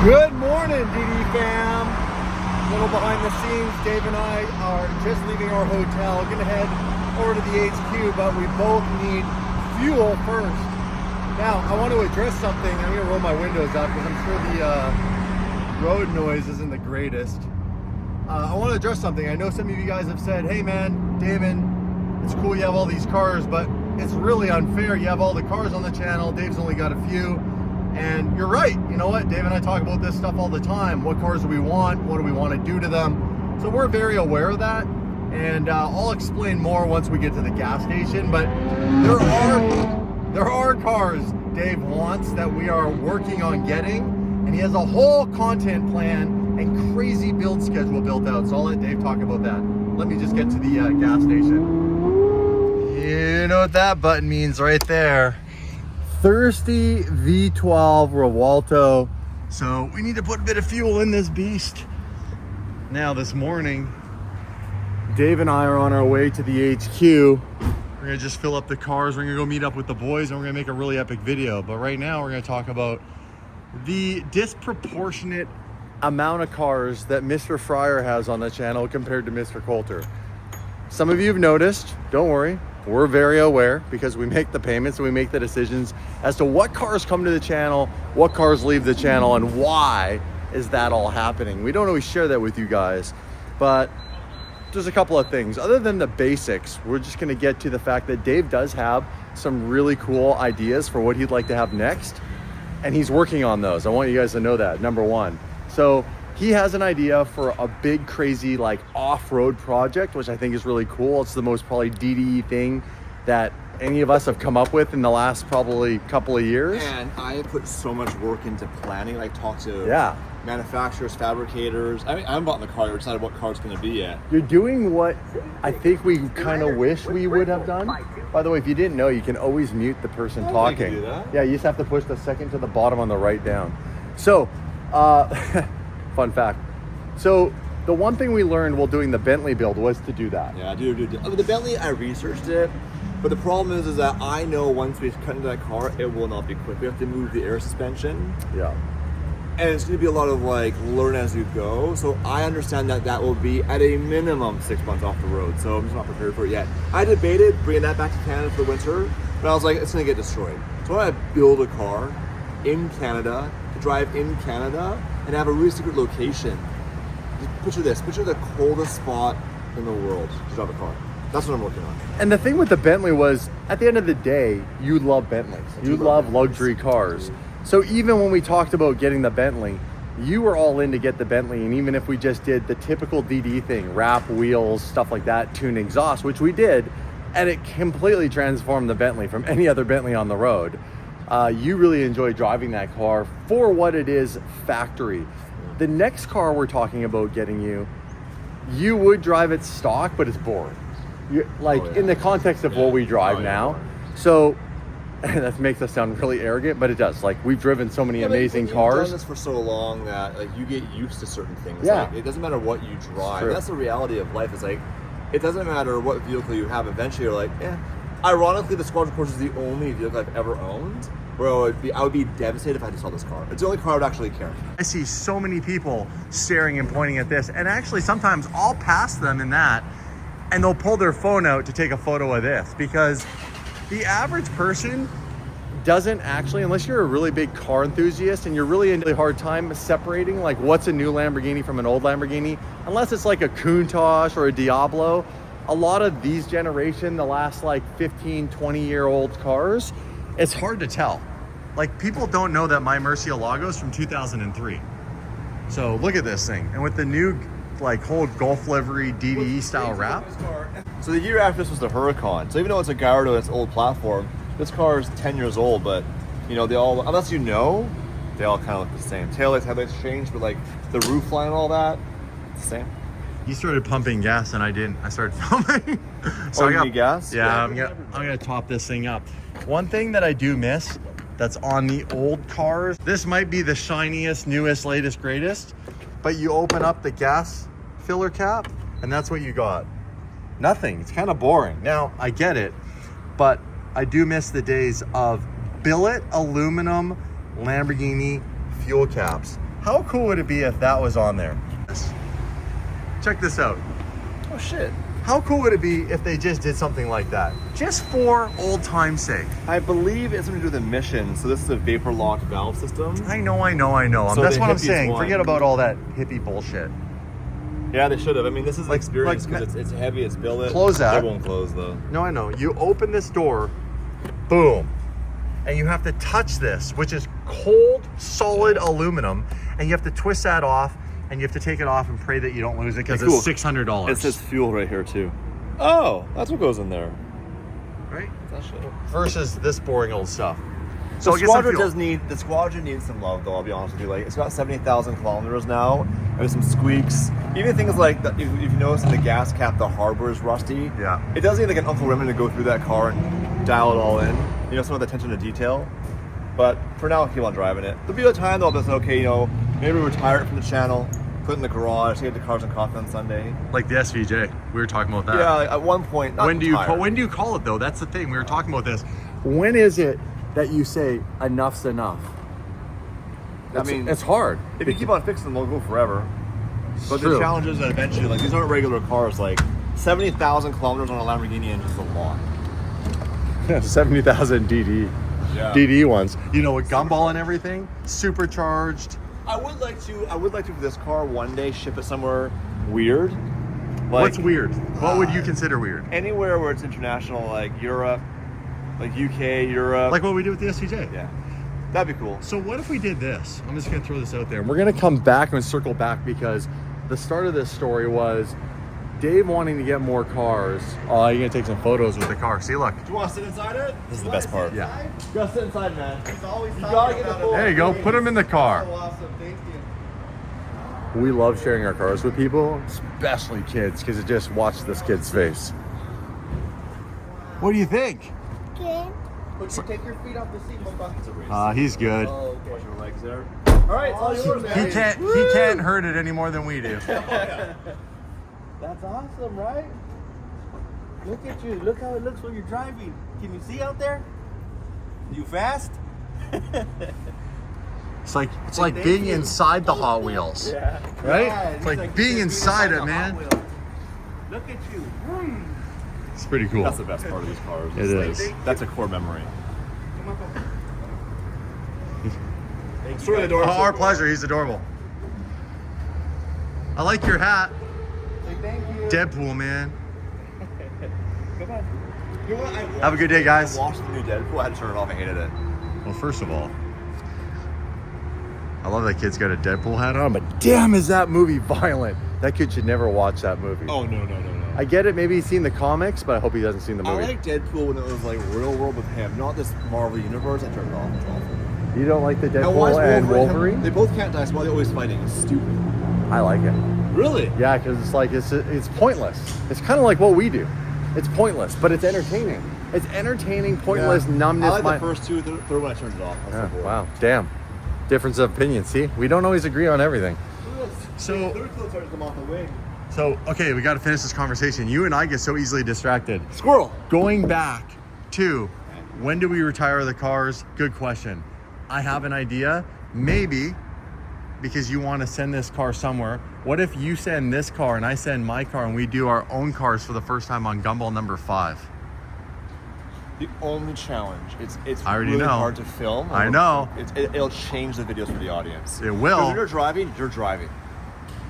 Good morning, DD fam. A little behind the scenes, Dave and I are just leaving our hotel, gonna head over to the HQ, but we both need fuel first. Now, I want to address something. I'm gonna roll my windows up because I'm sure the road noise isn't the greatest. I want to address something. I know some of you guys have said, hey man, Damon, it's cool you have all these cars, but it's really unfair. You have all the cars on the channel, Dave's only got a few. And you're right. You know what? Dave and I talk about this stuff all the time. What cars do we want? What do we want to do to them? So we're very aware of that. And I'll explain more once we get to the gas station. But there are cars Dave wants that we are working on getting. And he has a whole content plan and crazy build schedule built out. So I'll let Dave talk about that. Let me just get to the gas station. You know what that button means right there. Thirsty V12 Revuelto. So we need to put a bit of fuel in this beast. Now this morning, Dave and I are on our way to the HQ. We're gonna just fill up the cars. We're gonna go meet up with the boys and we're gonna make a really epic video. But right now we're gonna talk about the disproportionate amount of cars that Mr. Fryer has on the channel compared to Mr. Coulter. Some of you have noticed, don't worry. We're very aware because we make the payments and we make the decisions as to what cars come to the channel, what cars leave the channel, and why is that all happening. We don't always share that with you guys, but there's a couple of things. Other than the basics, we're just gonna get to the fact that Dave does have some really cool ideas for what he'd like to have next, and he's working on those. I want you guys to know that, number one. So he has an idea for a big, crazy, like off-road project, which I think is really cool. It's the most probably DDE thing that any of us have come up with in the last probably couple of years. And I have put so much work into planning, like talk to manufacturers, fabricators. I mean, I haven't bought in the car or decided what car it's going to be yet. You're doing what I think we kind of wish we would have done. By the way, if you didn't know, you can always mute the person talking. You can do that. Yeah, you just have to push the second to the bottom on the right down. So, fun fact. So the one thing we learned while doing the Bentley build was to do that. Yeah, the Bentley, I researched it, but the problem is that I know once we cut into that car, it will not be quick. We have to move the air suspension. Yeah. And it's going to be a lot of like learn as you go. So I understand that that will be at a minimum 6 months off the road. So I'm just not prepared for it yet. I debated bringing that back to Canada for the winter, but I was like, it's going to get destroyed. So I want to build a car in Canada, to drive in Canada, and have a really secret location. Just picture this, picture the coldest spot in the world to drive a car. That's what I'm working on. And the thing with the Bentley was, at the end of the day, you love Bentleys. You love luxury cars. So even when we talked about getting the Bentley, you were all in to get the Bentley. And even if we just did the typical DD thing, wrap wheels, stuff like that, tune exhaust, which we did, and it completely transformed the Bentley from any other Bentley on the road. You really enjoy driving that car for what it is, factory. The next car we're talking about getting you would drive it stock, but it's boring. In the context of what we drive now. So that makes us sound really arrogant, but it does. Like, we've driven so many amazing cars. You've done this for so long that like you get used to certain things. Yeah. Like, it doesn't matter what you drive. That's the reality of life. Is like, it doesn't matter what vehicle you have. Eventually, you're like, Ironically, the Squadron Course is the only vehicle I've ever owned where I would be devastated if I just saw this car. It's the only car I would actually care. I see so many people staring and pointing at this, and actually sometimes I'll pass them in that, and they'll pull their phone out to take a photo of this, because the average person doesn't actually, unless you're a really big car enthusiast and you're really into a hard time separating like what's a new Lamborghini from an old Lamborghini, unless it's like a Countach or a Diablo. A lot of these generation, the last like 15, 20-year-old cars, it's hard to tell. Like, people don't know that my Murcielago is from 2003. So look at this thing. And with the new like whole Golf livery DDE style wrap. So the year after this was the Huracan. So even though it's a Gallardo and it's an old platform, this car is 10 years old, but you know, they all, unless you know, they all kind of look the same. Taillights, headlights changed, but like the roof line and all that, it's the same. You started pumping gas and I didn't. I started filming. So you need gas? Yeah, I'm gonna top this thing up. One thing that I do miss that's on the old cars, this might be the shiniest, newest, latest, greatest, but you open up the gas filler cap and that's what you got. Nothing. It's kind of boring. Now, I get it, but I do miss the days of billet aluminum Lamborghini fuel caps. How cool would it be if that was on there? Check this out. Oh shit. How cool would it be if they just did something like that? Just for old time's sake. I believe it's something to do with emission. So this is a vapor locked valve system. I know. So That's the what I'm hippies saying. won. Forget about all that hippie bullshit. Yeah, they should have. I mean, this is Like- experience like- because it's heavy, it's billet. Close that. It won't close though. No, I know. You open this door, boom, and you have to touch this, which is cold, solid aluminum, and you have to twist that off, and you have to take it off and pray that you don't lose it because Hey, cool. it's $600. It says fuel right here too. Oh, that's what goes in there. right? That shit. Versus this boring old stuff. So The I'll get some squadron fuel. the squadron needs some love though, I'll be honest with you. Like it's got 70,000 kilometers now. There's some squeaks. Even things like if you notice in the gas cap the hardware is rusty. Yeah. It does need like an Uncle Remington to go through that car and dial it all in. You know, some of the attention to detail. But for now I'll keep on driving it. There'll be a time though I'll be like, okay, you know, maybe retire it from the channel, put it in the garage, take it to Cars and Coffee on Sunday. Like the SVJ. We were talking about that. Yeah, like at one point. Not When do you retire. call it though? That's the thing. We were talking about this. When is it that you say enough's enough? I mean, it's hard. if you keep on fixing them, they'll go forever. But True. the challenge is that eventually, like these aren't regular cars. Like 70,000 kilometers on a Lamborghini engine is a lot. 70,000 DD. Yeah. DD ones. You know, with Gumball and everything, supercharged. I would like to for this car one day ship it somewhere weird. Like What's weird? What would you consider weird? anywhere where it's international, like Europe, like UK, Europe. Like what we do with the SVJ. yeah, that'd be cool. So what if we did this? I'm just gonna throw this out there. We're gonna come back and circle back because the start of this story was Dave wanting to get more cars. Oh, you're gonna take some photos with the car. See, look. Do you want to sit inside it? This is the best part. Yeah. You gotta sit inside, man. He's always You talking gotta get about the it. full- There you go. Put them in the car. Oh, awesome. Thank you. We love sharing our cars with people, especially kids, because it just watch this kid's face. What do you think? But you take your feet off the seat, Papa. He's good. Oh, okay. Watch your legs there. All right, it's all yours, man. He can't hurt it any more than we do. That's awesome, right? Look at you. Look how it looks when you're driving. Can you see out there? You fast? It's like being inside the Hot Wheels. Yeah. Right? Yeah, It's like being inside it, man. Look at you. It's pretty cool. That's the best part of these cars. It is. That's a core memory. Come on, Papa. It's really adorable. Our pleasure. He's adorable. I like your hat. Say thank you. Deadpool, man. Come on. You know what? Have a good day, guys. I watched the new Deadpool. I had to turn it off. I hated it. Well, first of all, I love that kid's got a Deadpool hat on, but damn, is that movie violent? That kid should never watch that movie. Oh no. I get it. Maybe he's seen the comics, but I hope he hasn't seen the I movie. like Deadpool when it was like real world with him, not this Marvel universe. I turned it off. It's awful. You don't like the And why is Deadpool and Wolverine? They both can't die. So why are they always fighting? It's stupid. I like it. Really? Yeah, because it's like it's pointless. It's kind of like what we do. It's pointless, but it's entertaining. It's entertaining, pointless numbness. I like the first two. Third one I turned it off. I was Yeah, so bored. wow, damn. Difference of opinion. See, we don't always agree on everything. So- third clothes started to come off the wing. So, okay, we got to finish this conversation. You and I get so easily distracted. Squirrel. Going back to when do we retire the cars? Good question. I have an idea. Maybe because you want to send this car somewhere. What if you send this car and I send my car and we do our own cars for the first time on Gumball number 5? The only challenge. It's I already really know. hard to film. I know. It'll change the videos for the audience. It will. 'Cause when you're driving, you're driving.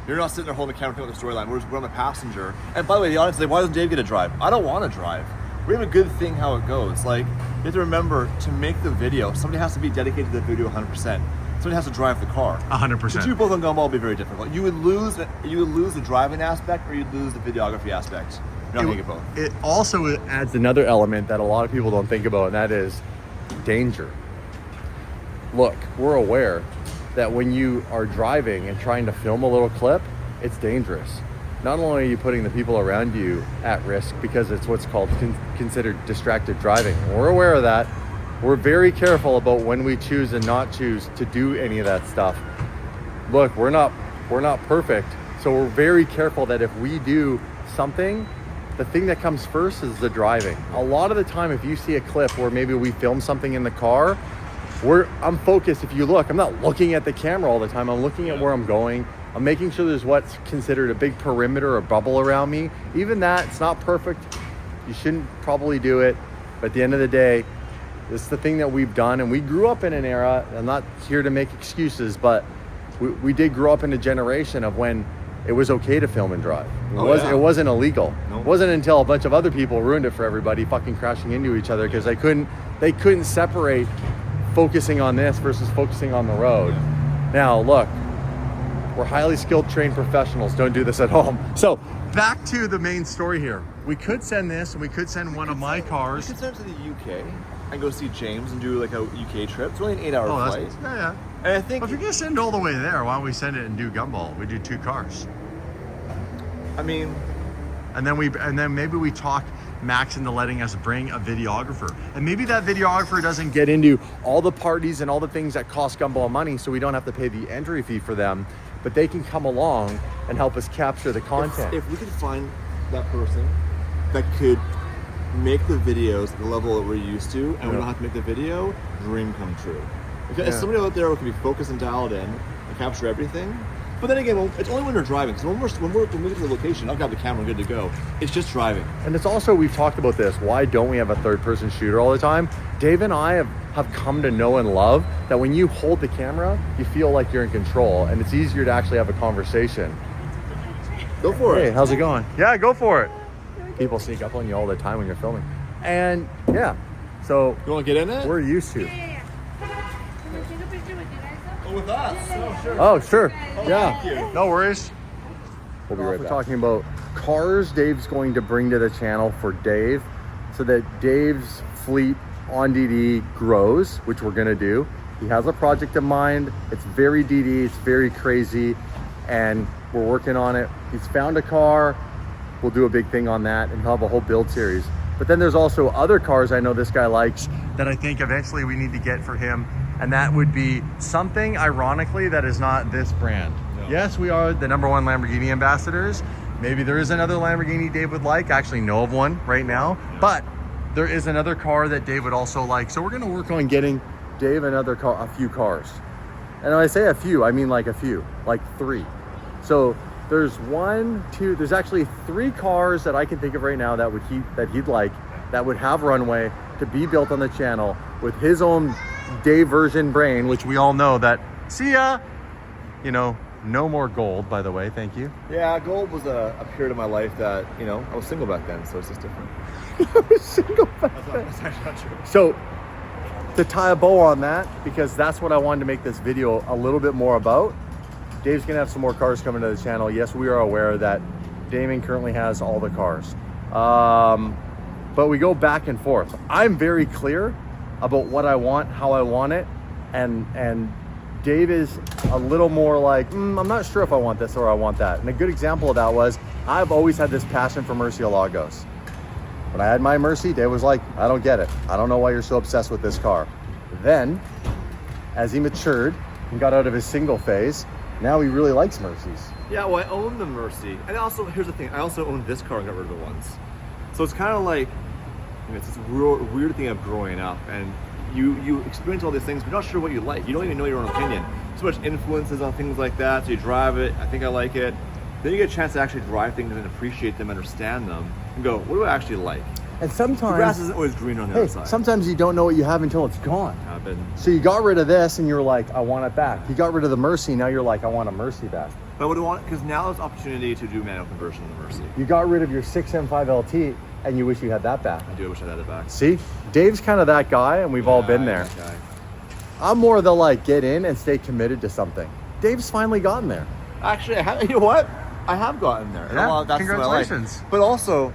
You're not sitting there holding the camera with the storyline. We're on the passenger. And by the way, the audience is like, why doesn't Dave get to drive? I don't want to drive. We have a good thing how it goes. Like, you have to remember to make the video, somebody has to be dedicated to the video 100%. Somebody has to drive the car. 100%. To do both on Gumball would be very difficult. You would lose the driving aspect or you'd lose the videography aspect. You're not going to get both. It also adds another element that a lot of people don't think about, and that is danger. Look, we're aware that when you are driving and trying to film a little clip, it's dangerous. Not only are you putting the people around you at risk because it's what's called considered distracted driving. We're aware of that. We're very careful about when we choose and not choose to do any of that stuff. Look, we're not perfect, so we're very careful that if we do something, the thing that comes first is the driving. A lot of the time, if you see a clip where maybe we film something in the car, I'm focused. If you look, I'm not looking at the camera all the time. I'm looking at where I'm going. I'm making sure there's what's considered a big perimeter or bubble around me. Even that, it's not perfect. You shouldn't probably do it. But at the end of the day, this is the thing that we've done. And we grew up in an era, I'm not here to make excuses, but we did grow up in a generation of when it was okay to film and drive. It wasn't illegal. Nope. It wasn't until a bunch of other people ruined it for everybody, fucking crashing into each other because they couldn't separate focusing on this versus focusing on the road. Yeah. Now, look, we're highly skilled, trained professionals. Don't do this at home. So back to the main story here. We could send this, and we could send one of my cars. We could send it to the UK and go see James and do like a UK trip. It's only an 8-hour flight. Yeah. And I think well, if you're gonna send all the way there, why don't we send it and do Gumball? We do 2 cars. I mean, and then maybe we talk Max into letting us bring a videographer, and maybe that videographer doesn't get into all the parties and all the things that cost Gumball money, so we don't have to pay the entry fee for them, but they can come along and help us capture the content. If we could find that person that could make the videos at the level that we're used to, and we don't have to make the video, dream come true. If somebody out there who can be focused and dialed in and capture everything. But then again, it's only when we're driving. So when we're moving to the location, I've got the camera good to go. It's just driving. And it's also, we've talked about this, why don't we have a third-person shooter all the time? Dave and I have come to know and love that when you hold the camera, you feel like you're in control, and it's easier to actually have a conversation. Go for it. Hey, how's it going? Yeah, go for it. People sneak up on you all the time when you're filming. And yeah, so you want to get in it? We're used to. With us? Oh, sure. Oh, sure. Oh, yeah. No worries. We'll be right back. We're talking about cars Dave's going to bring to the channel for Dave so that Dave's fleet on DD grows, which we're going to do. He has a project in mind. It's very DD. It's very crazy. And we're working on it. He's found a car. We'll do a big thing on that and he'll have a whole build series. But then there's also other cars I know this guy likes that I think eventually we need to get for him. And that would be something, ironically, that is not this brand. No. Yes, we are the #1 Lamborghini ambassadors. Maybe there is another Lamborghini Dave would like. I actually know of one right now. Yeah. But there is another car that Dave would also like. So we're going to work on getting Dave another car, a few cars. And when I say a few, I mean like a few, like 3. So there's 1, 2, there's actually 3 cars that I can think of right now that he'd like, that would have runway to be built on the channel with his own Dave version brain, which we all know that, see ya, no more gold, by the way, thank you. Yeah, gold was a period of my life that, I was single back then, so it's just different. I was single back then. That's actually not true. So, to tie a bow on that, because that's what I wanted to make this video a little bit more about, Dave's gonna have some more cars coming to the channel. Yes, we are aware that Damon currently has all the cars. But we go back and forth. I'm very clear about what I want, how I want it, and Dave is a little more like, I'm not sure if I want this or I want that. And a good example of that was, I've always had this passion for Murciélagos. When I had my Mercy, Dave was like, I don't get it. I don't know why you're so obsessed with this car. Then, as he matured and got out of his single phase, now he really likes Mercies. Yeah, well, I own the Mercy. And also, here's the thing, I also own this car and got rid of it once. So it's kind of like, it's this weird thing of growing up, and you experience all these things, but you're not sure what you like. You don't even know your own opinion. So much influences on things like that, so you drive it, I think I like it. Then you get a chance to actually drive things and appreciate them, understand them, and go, what do I actually like? And sometimes the grass isn't always green on the other side. Sometimes you don't know what you have until it's gone. So you got rid of this and you're like, I want it back. You got rid of the Mercy, now you're like, I want a Mercy back. But what do I want? Because now there's opportunity to do manual conversion of the Mercy. You got rid of your 6M5 LT and you wish you had that back. I do wish I had it back. See, Dave's kind of that guy, and we've all been there. I'm more the like, get in and stay committed to something. Dave's finally gotten there. Actually, you know what? I have gotten there. Yeah, that's congratulations. But also,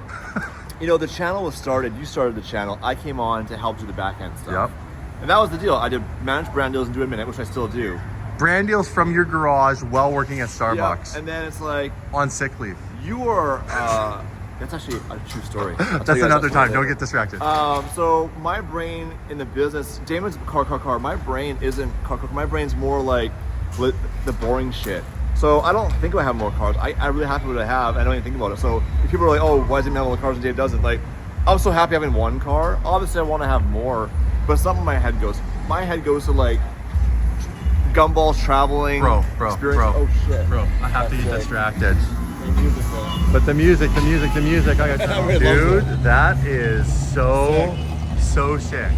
the channel was started. You started the channel. I came on to help do the back end stuff. Yep. And that was the deal. I did manage brand deals and do a minute, which I still do. Brand deals from your garage while working at Starbucks. Yeah, and then it's like on sick leave. You are. That's actually a true story. That's another time. Don't get distracted. So my brain in the business, Damon's car. My brain isn't car. My brain's more like the boring shit. So I don't think I have more cars. I'm really happy with what I have. I don't even think about it. So if people are like, oh, why does he have all the cars and Dave doesn't? Like, I'm so happy having one car. Obviously, I want to have more. But something in my head goes, my head goes to like Gumball's traveling experience. Oh shit. Bro, I have to get sick. distracted. The music, though. But the music, I got Really dude, love that is so sick.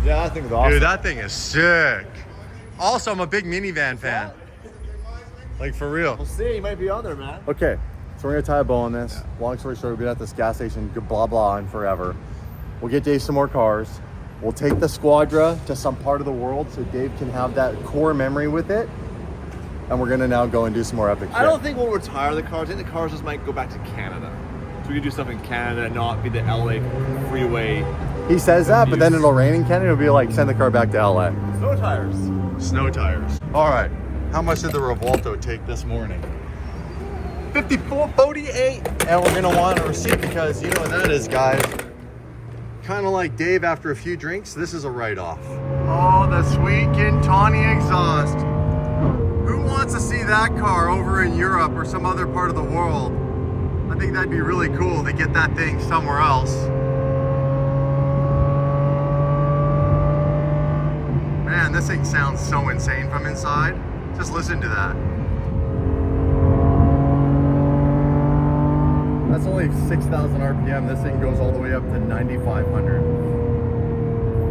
Yeah, I think it's awesome. Dude, that thing is sick. Also, I'm a big minivan fan. Like, for real. We'll see. You might be on there, man. Okay, so we're gonna tie a bow on this. Long story short, we'll be at this gas station, blah blah, and forever. We'll get Dave some more cars. We'll take the Squadra to some part of the world so Dave can have that core memory with it. And we're gonna now go and do some more epic shit. I don't think we'll retire the cars. I think the cars just might go back to Canada. So we can do stuff in Canada and not be the LA freeway. He says that, but then it'll rain in Canada. It'll be like, send the car back to LA. Snow tires. Snow tires. All right, how much did the Revuelto take this morning? $54.48. And we're gonna want a receipt because you know what that is, guys. Kind of like Dave after a few drinks, this is a write-off. Oh, the sweet Quintani exhaust. Who wants to see that car over in Europe or some other part of the world? I think that'd be really cool to get that thing somewhere else. Man, this thing sounds so insane from inside. Just listen to that. That's only 6,000 RPM. This thing goes all the way up to 9,500.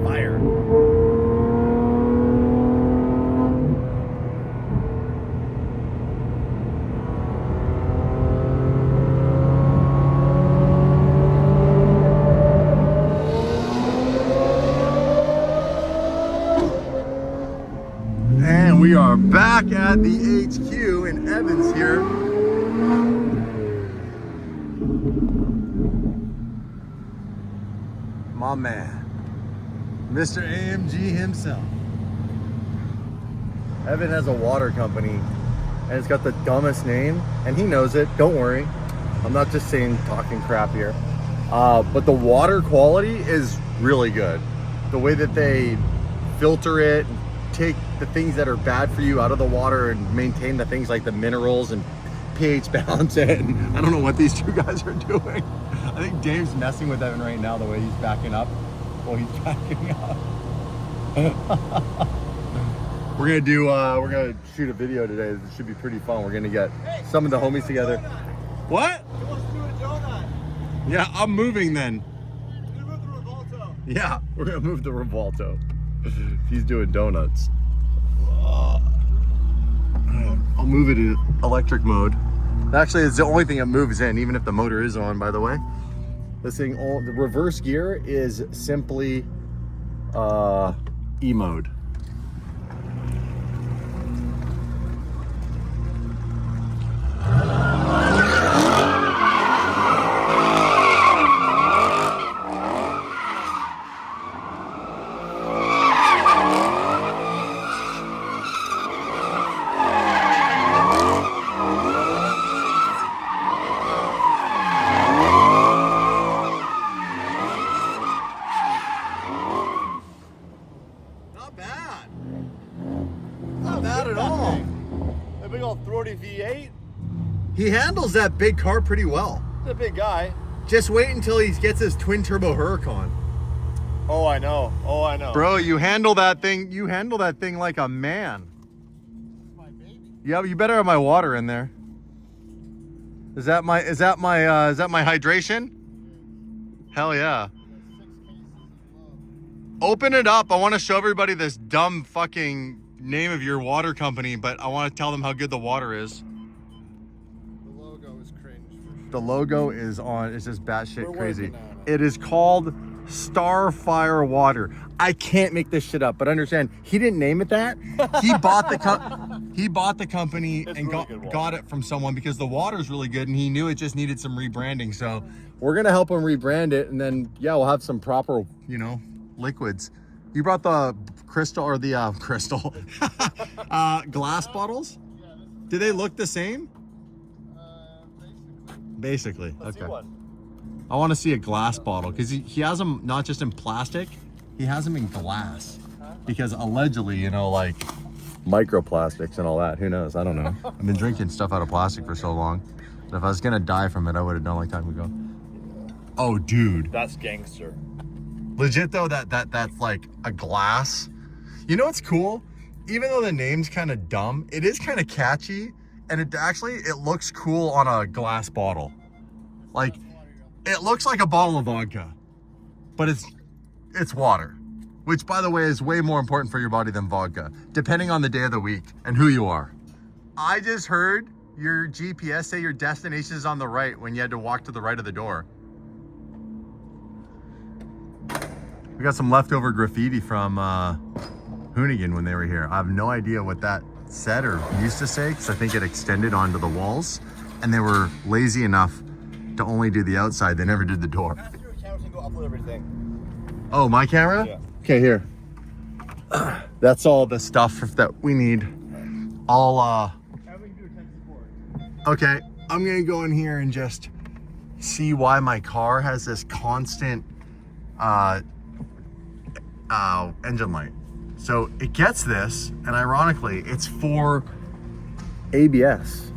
Fire. And we are back at the HQ in Evans here. My man, Mr. AMG himself. Evan has a water company and it's got the dumbest name and he knows it. Don't worry. I'm not just saying talking crap here. But the water quality is really good. The way that they filter it, take the things that are bad for you out of the water and maintain the things like the minerals and pH balance it. And I don't know what these two guys are doing. I think Dave's messing with Evan right now the way he's backing up. Well, he's backing up. we're gonna shoot a video today. It should be pretty fun. We're gonna get some of the homies together. What? He wants to do a donut. Yeah, I'm moving then. We're gonna move the Revuelto. Yeah, we're gonna move the Revuelto. He's doing donuts. I'll move it in electric mode. Actually, it's the only thing that moves in, even if the motor is on, by the way. This thing, the reverse gear is simply E mode. V8. He handles that big car pretty well. He's a big guy. Just wait until he gets his twin turbo Huracan. Oh, I know. Oh, I know. Bro, you handle that thing. You handle that thing like a man. My baby. Yeah, you better have my water in there. Is that my hydration? Hell yeah. Open it up. I want to show everybody this dumb fucking name of your water company, but I want to tell them how good the water is. The logo is cringe for sure. The logo is on, it's just batshit We're crazy. working on it. It is called Starfire Water. I can't make this shit up, but understand, he didn't name it that. He bought the company It's and really good water. got it from someone because the water is really good and he knew it just needed some rebranding. So we're going to help him rebrand it. And then, yeah, we'll have some proper, liquids. You brought the crystal or the crystal glass bottles? Do they look the same? Basically. Let's see one. I want to see a glass bottle because he has them not just in plastic, he has them in glass. Because allegedly, like microplastics and all that. Who knows? I don't know. I've been drinking stuff out of plastic for so long. If I was going to die from it, I would have known a long time ago. Oh, dude. That's gangster. Legit though, that's like a glass. You know what's cool? Even though the name's kind of dumb, it is kind of catchy, and it looks cool on a glass bottle. Like, it looks like a bottle of vodka, but it's water, which by the way is way more important for your body than vodka, depending on the day of the week and who you are. I just heard your GPS say your destination is on the right when you had to walk to the right of the door. We got some leftover graffiti from Hoonigan when they were here. I have no idea what that said or used to say, because I think it extended onto the walls, and they were lazy enough to only do the outside. They never did the door. Ask your camera to go upload everything. Oh, my camera? Yeah. Okay, here. That's all the stuff that we need. Okay, I'm gonna go in here and just see why my car has this constant engine light. So it gets this, and ironically, it's for ABS.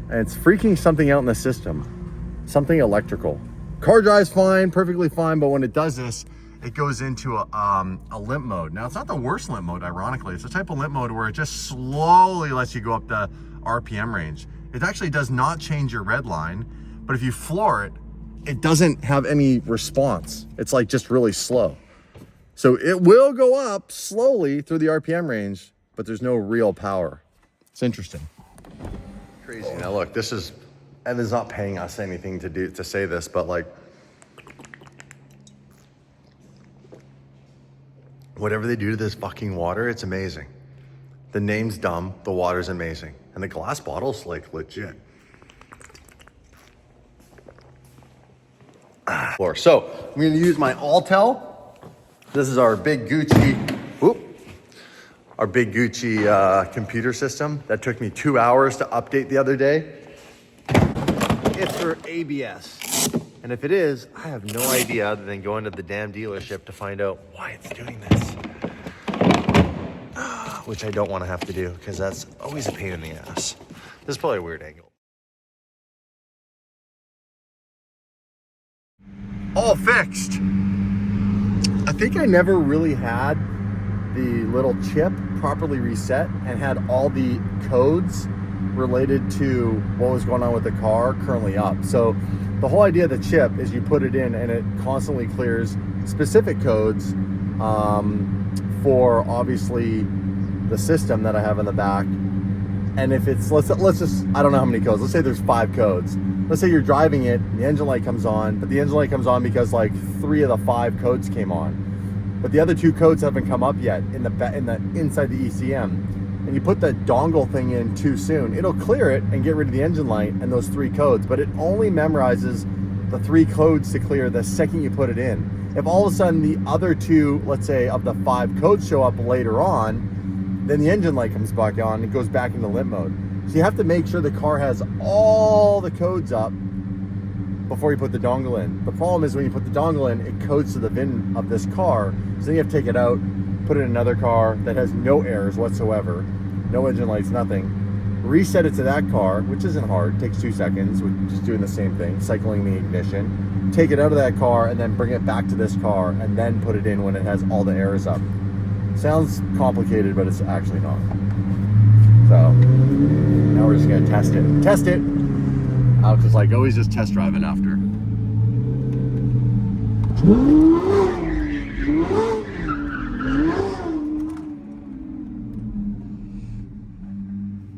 And it's freaking something out in the system. Something electrical. Car drives fine, perfectly fine, but when it does this, it goes into a limp mode. Now, it's not the worst limp mode, ironically. It's the type of limp mode where it just slowly lets you go up the RPM range. It actually does not change your red line, but if you floor it, it doesn't have any response. It's like just really slow. So it will go up slowly through the RPM range, but there's no real power. It's interesting. Crazy. Now look, this is, Evan's not paying us anything to say this, but like, whatever they do to this fucking water, it's amazing. The name's dumb, the water's amazing. And the glass bottle's like legit. So I'm gonna use my Altel. This is our big Gucci, our big Gucci computer system that took me 2 hours to update the other day. It's for ABS. And if it is, I have no idea other than going to the damn dealership to find out why it's doing this. Which I don't want to have to do, because that's always a pain in the ass. This is probably a weird angle. All fixed. I think I never really had the little chip properly reset and had all the codes related to what was going on with the car currently up. So the whole idea of the chip is you put it in and it constantly clears specific codes for obviously the system that I have in the back. And if it's, let's just, I don't know how many codes. Let's say there's 5 codes. Let's say you're driving it, the engine light comes on, but the engine light comes on because like 3 of the 5 codes came on. But the other 2 codes haven't come up yet in the inside the ECM. And you put the dongle thing in too soon, it'll clear it and get rid of the engine light and those 3 codes, but it only memorizes the 3 codes to clear the second you put it in. If all of a sudden the other 2, let's say of the 5 codes show up later on, then the engine light comes back on and goes back into limp mode. So you have to make sure the car has all the codes up before you put the dongle in. The problem is when you put the dongle in, it codes to the VIN of this car. So then you have to take it out, put it in another car that has no errors whatsoever, no engine lights, nothing. Reset it to that car, which isn't hard, it takes 2 seconds, we're just doing the same thing, cycling the ignition. Take it out of that car and then bring it back to this car and then put it in when it has all the errors up. Sounds complicated, but it's actually not. So now we're just gonna test it. Test it! Alex is like always just test driving after.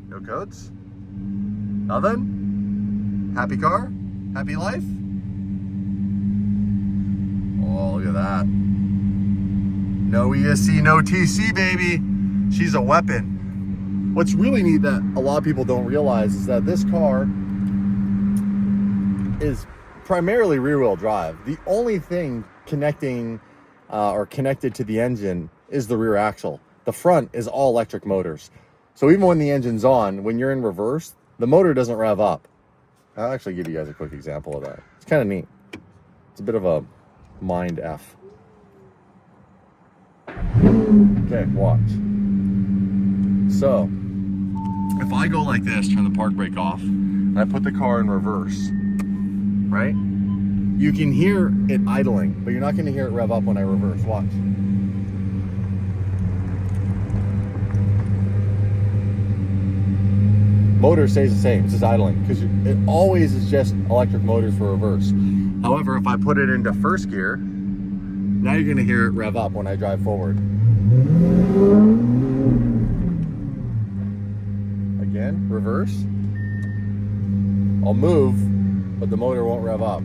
No codes? Nothing? Happy car? Happy life? Oh, look at that. No ESC, no TC, baby. She's a weapon. What's really neat that a lot of people don't realize is that this car is primarily rear-wheel drive. The only thing connecting or connected to the engine is the rear axle. The front is all electric motors. So even when the engine's on, when you're in reverse, the motor doesn't rev up. I'll actually give you guys a quick example of that. It's kind of neat. It's a bit of a mind F. Okay, watch. So, if I go like this, turn the park brake off, and I put the car in reverse, right? You can hear it idling, but you're not going to hear it rev up when I reverse. Watch. Motor stays the same, it's just idling, because it always is just electric motors for reverse. However, if I put it into first gear, now you're gonna hear it rev up when I drive forward. Again, reverse. I'll move, but the motor won't rev up.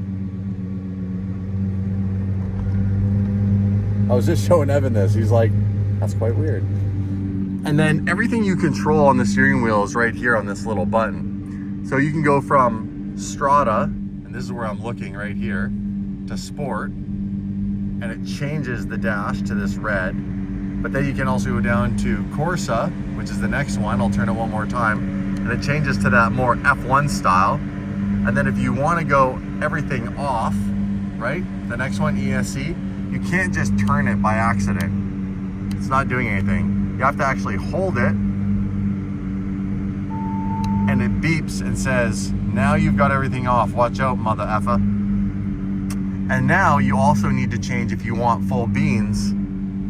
I was just showing Evan this, he's like, that's quite weird. And then everything you control on the steering wheel is right here on this little button. So you can go from Strata, and this is where I'm looking right here, to Sport, and it changes the dash to this red. But then you can also go down to Corsa, which is the next one. I'll turn it one more time, and it changes to that more F1 style. And then if you want to go everything off, right, the next one, ESC, you can't just turn it by accident. It's not doing anything. You have to actually hold it, and it beeps and says, now you've got everything off. Watch out, mother effer. And now you also need to change, if you want full beans,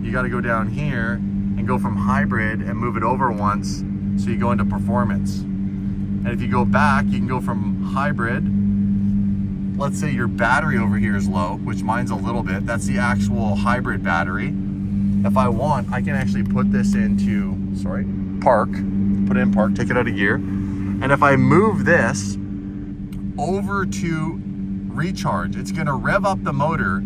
you got to go down here and go from hybrid and move it over once, so you go into performance. And if you go back, you can go from hybrid. Let's say your battery over here is low, which mine's a little bit. That's the actual hybrid battery. If I want, I can actually put this into, park, put it in park, take it out of gear. And if I move this over to recharge, it's gonna rev up the motor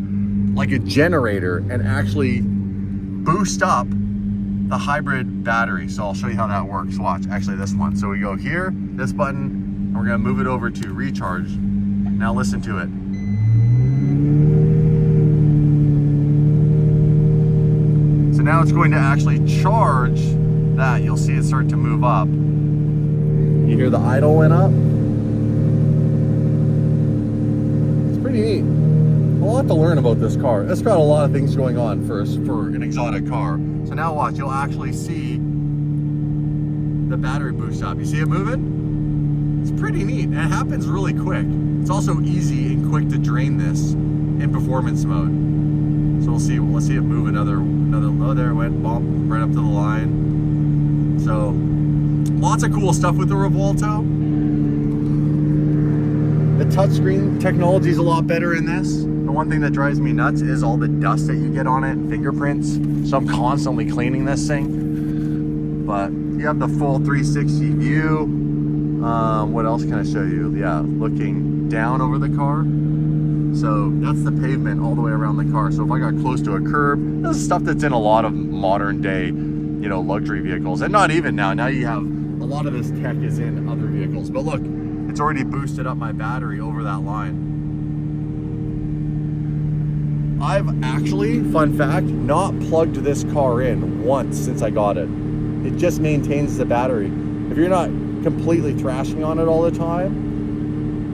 like a generator and actually boost up the hybrid battery. So I'll show you how that works. Watch, actually this one. So we go here, this button, and we're gonna move it over to recharge. Now listen to it. So now it's going to actually charge that. You'll see it start to move up. You hear the idle went up? It's pretty neat. A lot to learn about this car. It's got a lot of things going on for an exotic car. So now watch, you'll actually see the battery boost up. You see it moving? It's pretty neat, and it happens really quick. It's also easy and quick to drain this in performance mode. So we'll see. Let's see it move another low. There it went, bump right up to the line. So lots of cool stuff with the Revuelto. The touchscreen technology is a lot better in this. The one thing that drives me nuts is all the dust that you get on it and fingerprints. So I'm constantly cleaning this thing. But you have the full 360 view. What else can I show you? Yeah, looking down over the car. So that's the pavement all the way around the car. So if I got close to a curb, this is stuff that's in a lot of modern day, luxury vehicles. And not even now. Now you have a lot of this tech is in other vehicles. But look, it's already boosted up my battery over that line. I've actually, fun fact, not plugged this car in once since I got it. It just maintains the battery. If you're not completely thrashing on it all the time,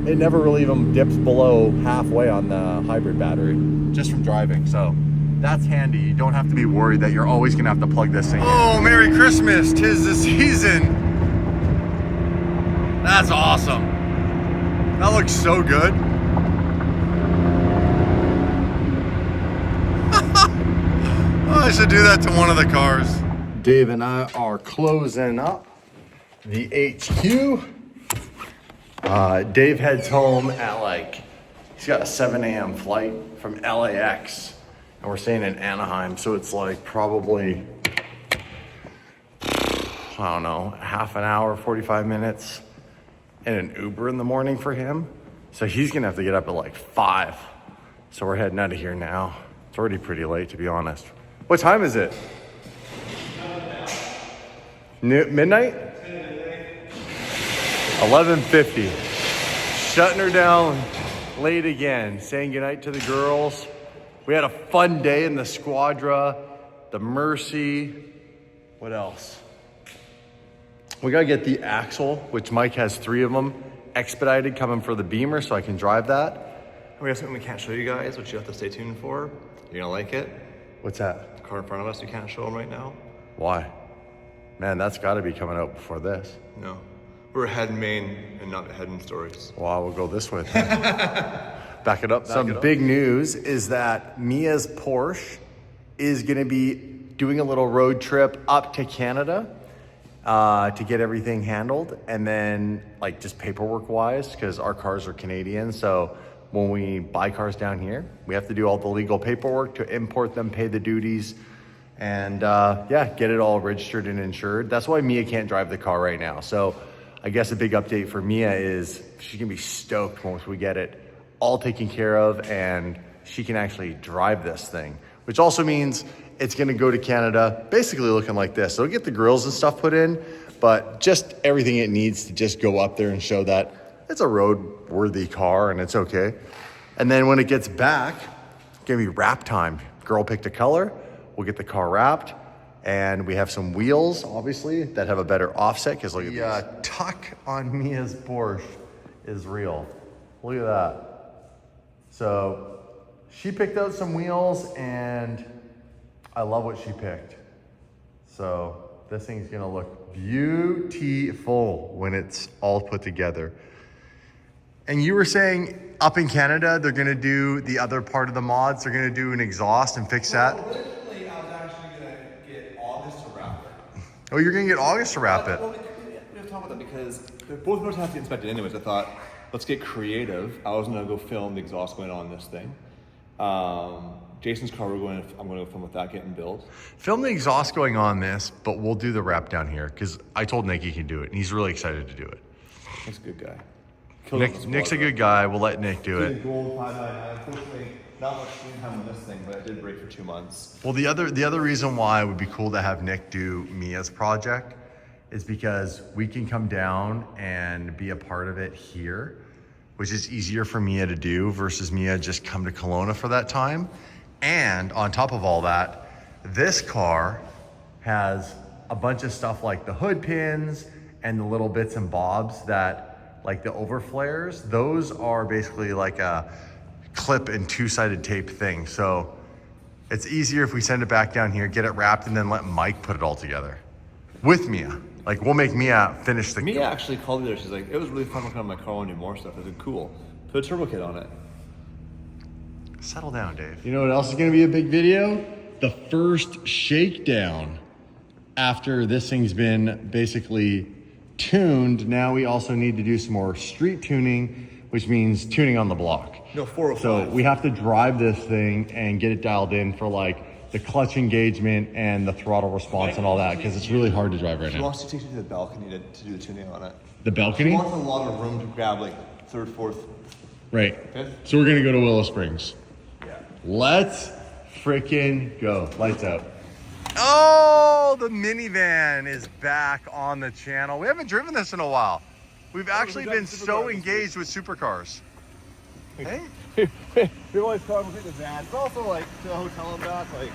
it never really even dips below halfway on the hybrid battery, just from driving. So that's handy. You don't have to be worried that you're always gonna have to plug this thing in. Oh, Merry Christmas, 'tis the season. That's awesome. That looks so good. Oh, I should do that to one of the cars. Dave and I are closing up the HQ. Dave heads home at he's got a 7 a.m. flight from LAX, and we're staying in Anaheim, so it's probably, I don't know, half an hour, 45 minutes in an Uber in the morning for him. So he's gonna have to get up at 5. So we're heading out of here now. It's already pretty late, to be honest. What time is it? Midnight? 11:50. Shutting her down late again. Saying goodnight to the girls. We had a fun day in the Squadra, the Mercy. What else? We gotta get the axle, which Mike has 3 of them, expedited coming for the Beamer so I can drive that. We have something we can't show you guys, which you have to stay tuned for. You're gonna like it. What's that? The car in front of us, we can't show them right now. Why? Man, that's gotta be coming out before this. No. We're head main and not head in stories. Well, we'll go this way. Back it up. Some big news is that Mia's Porsche is going to be doing a little road trip up to Canada to get everything handled. And then like just paperwork wise, because our cars are Canadian. So when we buy cars down here, we have to do all the legal paperwork to import them, pay the duties, and yeah, get it all registered and insured. That's why Mia can't drive the car right now. So I guess a big update for Mia is she's gonna be stoked once we get it all taken care of and she can actually drive this thing, which also means it's gonna go to Canada basically looking like this. So it'll get the grills and stuff put in, but just everything it needs to just go up there and show that it's a road-worthy car and it's okay. And then when it gets back, it's gonna be wrap time. Girl picked a color, we'll get the car wrapped, and we have some wheels, obviously, that have a better offset, because look at the tuck on Mia's Porsche is real. Look at that. So she picked out some wheels, and I love what she picked. So this thing's gonna look beautiful when it's all put together. And you were saying up in Canada, they're gonna do the other part of the mods. They're gonna do an exhaust and fix that. Originally, I was actually gonna get August to wrap it. Oh, you're gonna get August to wrap it. Well, we have to talk about that because both motors have to be inspected anyways. I thought, let's get creative. I was gonna go film the exhaust going on this thing. Jason's car, I'm gonna go film with that getting built. Film the exhaust going on this, but we'll do the wrap down here because I told Nick he can do it, and he's really excited to do it. He's a good guy. Nick's a good guy. We'll let Nick do it. Gold 599. Unfortunately, not much screen time on this thing, but I did break for 2 months. Well, the other reason why it would be cool to have Nick do Mia's project is because we can come down and be a part of it here, which is easier for Mia to do versus Mia just come to Kelowna for that time. And on top of all that, this car has a bunch of stuff like the hood pins and the little bits and bobs that, like the overflares, those are basically like a clip and two-sided tape thing. So it's easier if we send it back down here, get it wrapped, and then let Mike put it all together with Mia. Like we'll make Mia finish the. Mia actually called me there. She's like, it was really fun working on my car and do more stuff. I said, cool. Put a turbo kit on it. Settle down, Dave. You know what else is gonna be a big video? The first shakedown after this thing's been basically tuned. Now we also need to do some more street tuning, which means tuning on the block. No, 405. So we have to drive this thing and get it dialed in for like the clutch engagement and the throttle response and all that, because it's really hard to drive right She now. wants to take you to the balcony to do the tuning on it. The balcony? She wants a lot of room to grab like third, fourth. Right. Fifth? So we're gonna go to Willow Springs. Yeah. Let's freaking go. Lights out. Oh, the minivan is back on the channel. We haven't driven this in a while. We've actually been so engaged with supercars. Hey? We always talk about the van. It's also like to the hotel and back. Like,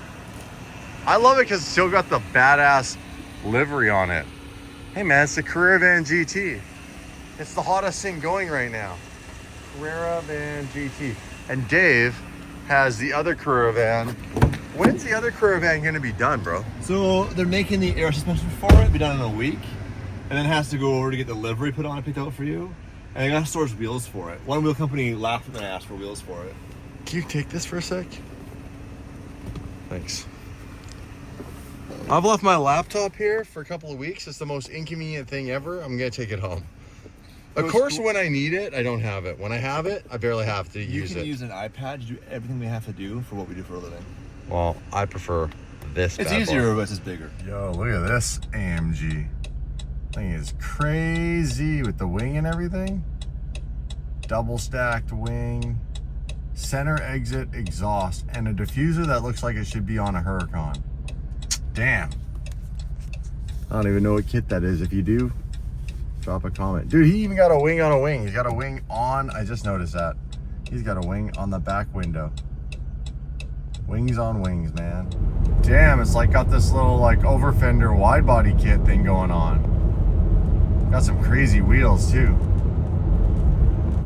I love it because it's still got the badass livery on it. Hey man, it's the Carrera Van GT. It's the hottest thing going right now. Carrera Van GT. And Dave has the other Carrera Van. When's the other Carrera Van gonna be done, bro? so they're making the air suspension for it. Be done in a week, and then it has to go over to get the livery put on and picked out for you. And they got to source wheels for it. One wheel company laughed when I asked for wheels for it. Can you take this for a sec? Thanks. I've left my laptop here for a couple of weeks. It's the most inconvenient thing ever. I'm gonna take it home. Of course, when I need it, I don't have it. When I have it, I barely have to use it. You can use an iPad to do everything we have to do for what we do for a living. Well, I prefer this. It's bad easier, boy. but it's just bigger. Yo, look at this AMG. Thing is crazy with the wing and everything. Double stacked wing, center exit exhaust, and a diffuser that looks like it should be on a Huracan. Damn. I don't even know what kit that is. If you do, drop a comment. Dude, he even got a wing on a wing. He's got a wing on, I just noticed that. He's got a wing on the back window. Wings on wings, man. Damn, it's like got this little like over fender wide body kit thing going on. Got some crazy wheels too.